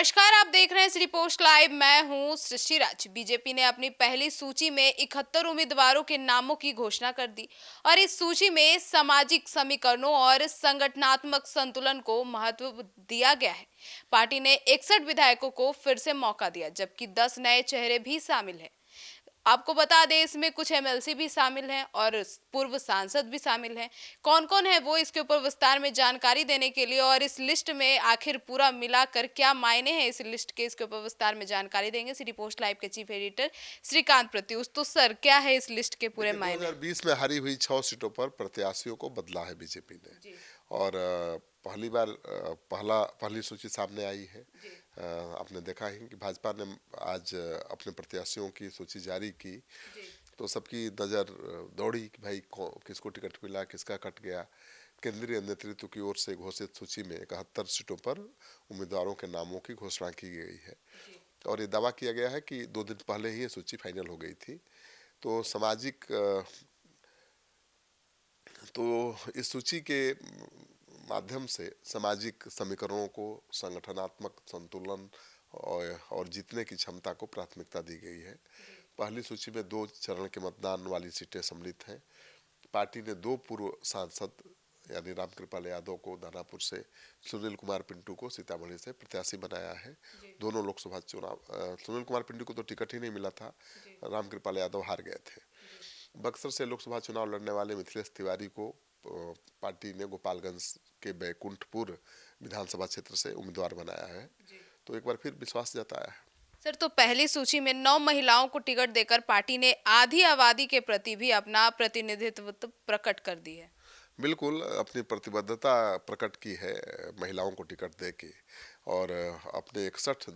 नमस्कार, आप देख रहे हैं सिटी पोस्ट लाइव। मैं हूं सृष्टि राज। बीजेपी ने अपनी पहली सूची में 71 उम्मीदवारों के नामों की घोषणा कर दी और इस सूची में सामाजिक समीकरणों और संगठनात्मक संतुलन को महत्व दिया गया है। पार्टी ने 61 विधायकों को फिर से मौका दिया, जबकि 10 नए चेहरे भी शामिल हैं। आपको बता दें, इसमें कुछ एमएलसी भी शामिल हैं और पूर्व सांसद भी शामिल हैं। कौन-कौन है वो, इसके ऊपर विस्तार में जानकारी देने के लिए और इस लिस्ट में आखिर पूरा मिलाकर क्या मायने हैं इस लिस्ट के, इसके ऊपर विस्तार में जानकारी देंगे सिटी पोस्ट लाइव के चीफ एडिटर श्रीकांत प्रत्युष। तो सर, क्या है इस लिस्ट के पूरे देखिए, मायने? 2020 में हारी हुई 6 सीटों पर प्रत्याशियों को बदला है बीजेपी ने। जी। और पहली बार पहली सूची सामने आई है। जी। आपने देखा ही कि भाजपा ने आज अपने प्रत्याशियों की सूची जारी की, जी। तो सबकी नज़र दौड़ी कि भाई किसको टिकट मिला, किसका कट गया। केंद्रीय नेतृत्व की ओर से घोषित सूची में 71 सीटों पर उम्मीदवारों के नामों की घोषणा की गई है। जी। और ये दावा किया गया है कि 2 दिन पहले ही ये सूची फाइनल हो गई थी। तो तो इस सूची के माध्यम से सामाजिक समीकरणों को, संगठनात्मक संतुलन और जीतने की क्षमता को प्राथमिकता दी गई है। जी। पहली सूची में 2 चरण के मतदान वाली सीटें सम्मिलित हैं। पार्टी ने 2 पूर्व सांसद यानी रामकृपाल यादव को दानापुर से, सुनील कुमार पिंटू को सीतामढ़ी से प्रत्याशी बनाया है। जी। दोनों लोकसभा चुनाव सुनील कुमार पिंटू को तो टिकट ही नहीं मिला था, जी। रामकृपाल यादव हार गए थे। जी। बक्सर से लोकसभा चुनाव लड़ने वाले मिथिलेश तिवारी को पार्टी ने गोपालगंज के बैकुंठपुर विधानसभा क्षेत्र से उम्मीदवार बनाया है। जी। तो एक बार फिर विश्वास जताया है। सर, तो पहली सूची में 9 महिलाओं को टिकट देकर पार्टी ने आधी आबादी के प्रति भी अपना प्रतिनिधित्व तो प्रकट कर दी है। बिल्कुल अपनी प्रतिबद्धता प्रकट की है महिलाओं को टिकट दे के। और अपने 61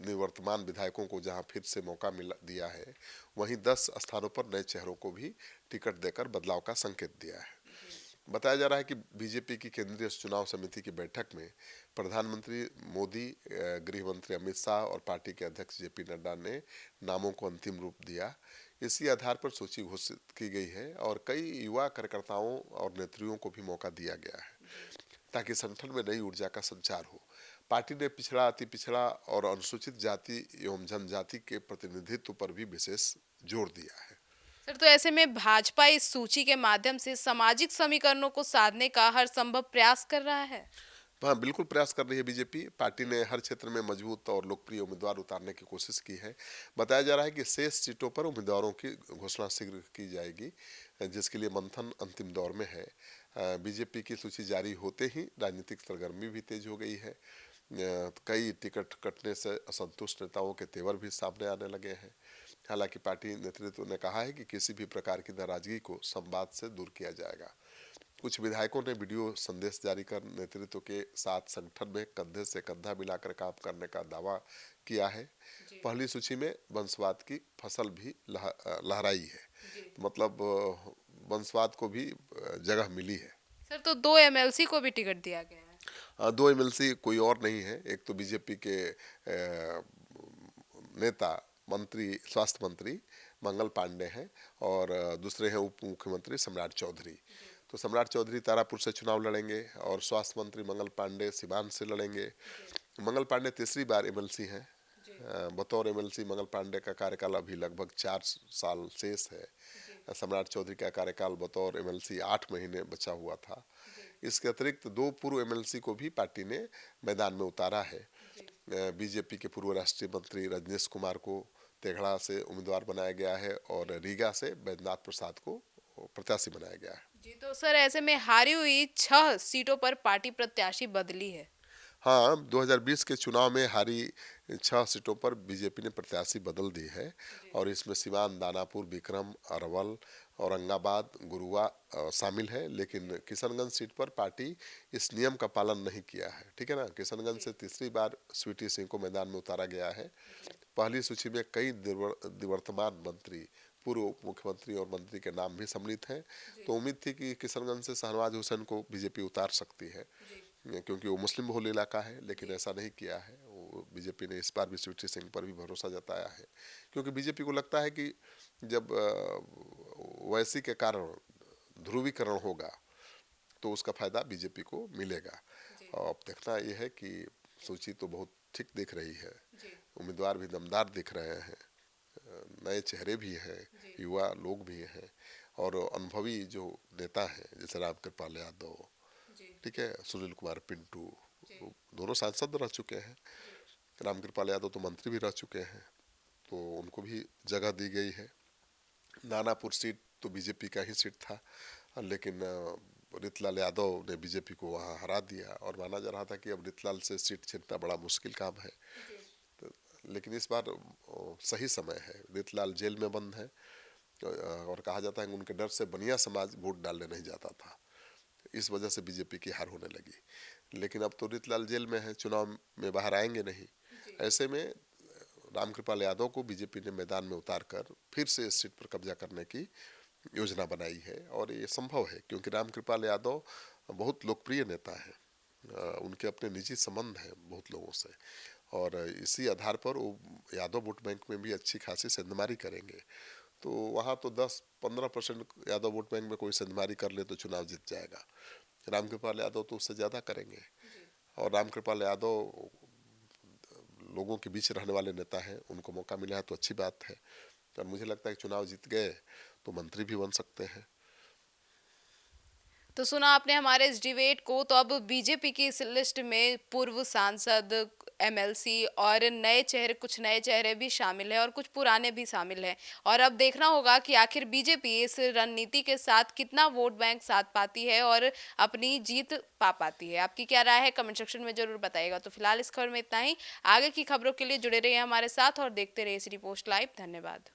निवर्तमान विधायकों को जहां फिर से मौका मिला दिया है, वहीं 10 स्थानों पर नए चेहरों को भी टिकट देकर बदलाव का संकेत दिया है। जी। बताया जा रहा है कि बीजेपी की केंद्रीय चुनाव समिति की बैठक में प्रधानमंत्री मोदी, गृह मंत्री अमित शाह और पार्टी के अध्यक्ष जेपी नड्डा ने नामों को अंतिम रूप दिया। इसी आधार पर सूची घोषित की गई है और कई युवा कार्यकर्ताओं और नेत्रियों को भी मौका दिया गया है, जी। ताकि संगठन में नई ऊर्जा का संचार हो। पार्टी ने पिछड़ा, अति पिछड़ा और अनुसूचित जाति एवं जनजाति के प्रतिनिधित्व पर भी विशेष जोर दिया है। सर, तो ऐसे में भाजपा इस सूची के माध्यम से सामाजिक समीकरणों को साधने का हर संभव प्रयास कर रहा है। हाँ, बिल्कुल प्रयास कर रही है बीजेपी। पार्टी ने हर क्षेत्र में मजबूत और लोकप्रिय उम्मीदवार उतारने की कोशिश की है। बताया जा रहा है कि शेष सीटों पर उम्मीदवारों की घोषणा शीघ्र की जाएगी, जिसके लिए मंथन अंतिम दौर में है। बीजेपी की सूची जारी होते ही राजनीतिक सरगर्मी भी तेज हो गई है। कई टिकट कटने से असंतुष्ट नेताओं के तेवर भी सामने आने लगे हैं। हालांकि पार्टी नेतृत्व ने कहा है कि किसी भी प्रकार की नाराजगी को संवाद से दूर किया जाएगा। कुछ विधायकों ने वीडियो संदेश जारी कर नेतृत्व के साथ संगठन में कंधे से कंधा मिलाकर काम करने का दावा किया है। जी। पहली सूची में वंशवाद की फसल भी लहराई है। जी। तो मतलब वंशवाद को भी जगह मिली है। सर, तो 2 एमएलसी को भी टिकट दिया गया है। 2 एमएलसी कोई और नहीं है। एक तो बीजेपी के नेता, मंत्री, स्वास्थ्य मंत्री मंगल पांडे हैं, और दूसरे हैं उप मुख्यमंत्री सम्राट चौधरी। जी। तो सम्राट चौधरी तारापुर से चुनाव लड़ेंगे और स्वास्थ्य मंत्री मंगल पांडे सीवान से लड़ेंगे। जी। मंगल पांडे तीसरी बार एमएलसी हैं। जी। बतौर एमएलसी मंगल पांडे का कार्यकाल अभी लगभग 4 साल शेष है। जी। सम्राट चौधरी का कार्यकाल बतौर एमएलसी 8 महीने बचा हुआ था। जी। इसके अतिरिक्त 2 पूर्व एमएलसी को भी पार्टी ने मैदान में उतारा है। जी। बीजेपी के पूर्व राष्ट्रीय मंत्री रजनीश कुमार को तेघड़ा से उम्मीदवार बनाया गया है और रीगा से बैद्यनाथ प्रसाद को प्रत्याशी बनाया गया है। जी, तो सर, ऐसे में हारी हुई 6 सीटों पर पार्टी प्रत्याशी बदली है। हाँ, 2020 के चुनाव में हारी 6 सीटों पर बीजेपी ने प्रत्याशी बदल दी है। जी। और इसमें सिवान, दानापुर, बिक्रम, अरवल, औरंगाबाद, गुरुआ शामिल है। लेकिन किशनगंज सीट पर पार्टी इस नियम का पालन नहीं किया है। ठीक है ना। किशनगंज जी। से तीसरी बार स्वीटी सिंह को मैदान में उतारा गया है। जी। पहली सूची में कई निवर्तमान मंत्री, पूर्व उप मुख्यमंत्री और मंत्री के नाम भी सम्मिलित हैं। जी। तो उम्मीद थी कि किशनगंज से शाहनवाज हुसैन को बीजेपी उतार सकती है, जी। क्योंकि वो मुस्लिम बहुल इलाका है। लेकिन जी। ऐसा नहीं किया है। वो बीजेपी ने इस बार भी स्वीटी सिंह पर भी भरोसा जताया है, क्योंकि बीजेपी को लगता है कि जब वैसी के कारण ध्रुवीकरण होगा तो उसका फायदा बीजेपी को मिलेगा। जी। और अब देखना यह है कि सूची तो बहुत ठीक दिख रही है। जी। उम्मीदवार भी दमदार दिख रहे हैं, नए चेहरे भी हैं, जी। युवा लोग भी हैं और अनुभवी जो नेता हैं जैसे रामकृपाल यादव, जी। ठीक है, सुनील कुमार पिंटू, जी। वो दोनों सांसद रह चुके हैं। जी। रामकृपाल यादव तो मंत्री भी रह चुके हैं, तो उनको भी जगह दी गई है। नानापुर सीट तो बीजेपी का ही सीट था, लेकिन रितलाल यादव ने बीजेपी को वहाँ हरा दिया और माना जा रहा था कि अब रितलाल से सीट छीनना बड़ा मुश्किल काम है। जी। तो लेकिन इस बार सही समय है, रितलाल जेल में बंद है और कहा जाता है कि उनके डर से बनिया समाज वोट डालने नहीं जाता था, इस वजह से बीजेपी की हार होने लगी। लेकिन अब तो रितलाल जेल में है, चुनाव में बाहर आएंगे नहीं। जी। ऐसे में रामकृपाल यादव को बीजेपी ने मैदान में उतार कर फिर से इस सीट पर कब्जा करने की योजना बनाई है और ये संभव है क्योंकि रामकृपाल यादव बहुत लोकप्रिय नेता है। उनके अपने निजी संबंध हैं बहुत लोगों से और इसी आधार पर वो यादव वोट बैंक में भी अच्छी खासी सेंधमारी करेंगे। तो वहाँ तो 10-15% यादव वोट बैंक में कोई सेंधमारी कर ले तो चुनाव जीत जाएगा। रामकृपाल यादव तो उससे ज़्यादा करेंगे जी। और रामकृपाल यादव लोगों के बीच रहने वाले नेता हैं, उनको मौका मिला है तो अच्छी बात है और मुझे लगता है कि चुनाव जीत गए तो मंत्री भी बन सकते हैं। तो सुना आपने हमारे इस डिबेट को। तो अब बीजेपी की इस लिस्ट में पूर्व सांसद, एमएलसी और नए चेहरे, कुछ नए चेहरे भी शामिल है और कुछ पुराने भी शामिल हैं। और अब देखना होगा कि आखिर बीजेपी इस रणनीति के साथ कितना वोट बैंक साथ पाती है और अपनी जीत पा पाती है। आपकी क्या राय है कमेंट सेक्शन में जरूर बताइएगा। तो फिलहाल इस खबर में इतना ही। आगे की खबरों के लिए जुड़े रहिए हमारे साथ और देखते रहिए सिटी पोस्ट लाइव। धन्यवाद।